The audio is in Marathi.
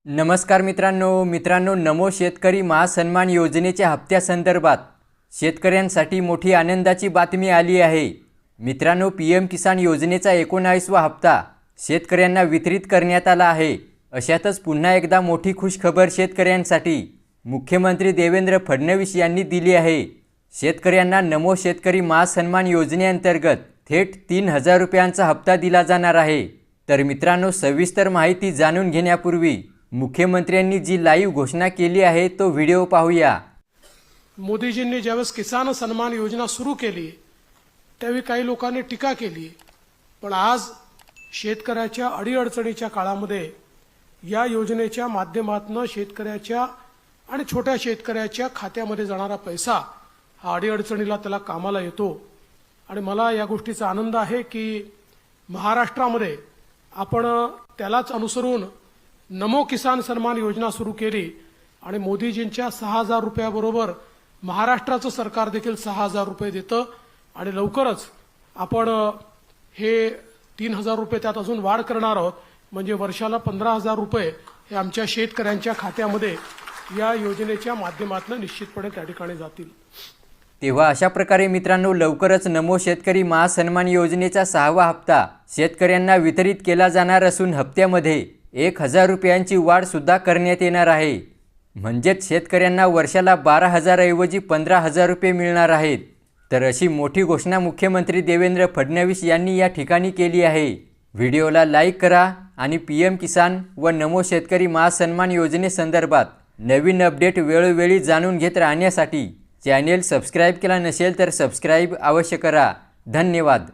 नमस्कार मित्रांनो नमो शेतकरी महासन्मान योजनेच्या हप्त्यासंदर्भात शेतकऱ्यांसाठी मोठी आनंदाची बातमी आली आहे। मित्रांनो, पीएम किसान योजनेचा 19वा हप्ता शेतकऱ्यांना वितरित करण्यात आला आहे। अशातच पुन्हा एकदा मोठी खुशखबर शेतकऱ्यांसाठी मुख्यमंत्री देवेंद्र फडणवीस यांनी दिली आहे। शेतकऱ्यांना नमो शेतकरी महासन्मान योजनेअंतर्गत थेट 3000 रुपयांचा हप्ता दिला जाणार आहे। तर मित्रांनो, सविस्तर माहिती जाणून घेण्यापूर्वी मुख्यमंत्र्यांनी जी लाईव्ह घोषणा केली आहे तो व्हिडिओ पाहूया। मोदीजींनी ज्यावेळेस किसान सन्मान योजना सुरू केली त्यावेळी काही लोकांनी टीका केली, पण आज शेतकऱ्याच्या अडीअडचणीच्या काळामध्ये या योजनेच्या माध्यमातून शेतकऱ्याच्या आणि छोट्या शेतकऱ्याच्या खात्यामध्ये जाणारा पैसा हा अडीअडचणीला त्याला कामाला येतो। आणि मला या गोष्टीचा आनंद आहे की महाराष्ट्रामध्ये आपण त्यालाच अनुसरून नमो किसान सन्मान योजना सुरू केली आणि मोदीजींच्या 6000 रुपयाबरोबर महाराष्ट्राचं सरकार देखील 6000 रुपये देतं आणि लवकरच आपण हे 3000 रुपये त्यात अजून वाढ करणार आहोत। म्हणजे वर्षाला 15000 रुपये हे आमच्या शेतकऱ्यांच्या खात्यामध्ये या योजनेच्या माध्यमातून निश्चितपणे त्या ठिकाणी जातील। तेव्हा अशा प्रकारे मित्रांनो, लवकरच नमो शेतकरी महासन्मान योजनेचा 6वा हप्ता शेतकऱ्यांना वितरित केला जाणार असून हप्त्यामध्ये 1000 रुपयांची वाढ सुद्धा करण्यात येणार आहे। म्हणजेच शेतकऱ्यांना वर्षाला 12000 ऐवजी 15000 रुपये मिळणार आहेत। तर अशी मोठी घोषणा मुख्यमंत्री देवेंद्र फडणवीस यांनी या ठिकाणी केली आहे। व्हिडिओला लाईक करा आणि पीएम किसान व नमो शेतकरी महासन्मान योजनेसंदर्भात नवीन अपडेट वेळोवेळी जाणून घेत राहण्यासाठी चॅनेल सबस्क्राईब केला नसेल तर सबस्क्राईब अवश्य करा। धन्यवाद।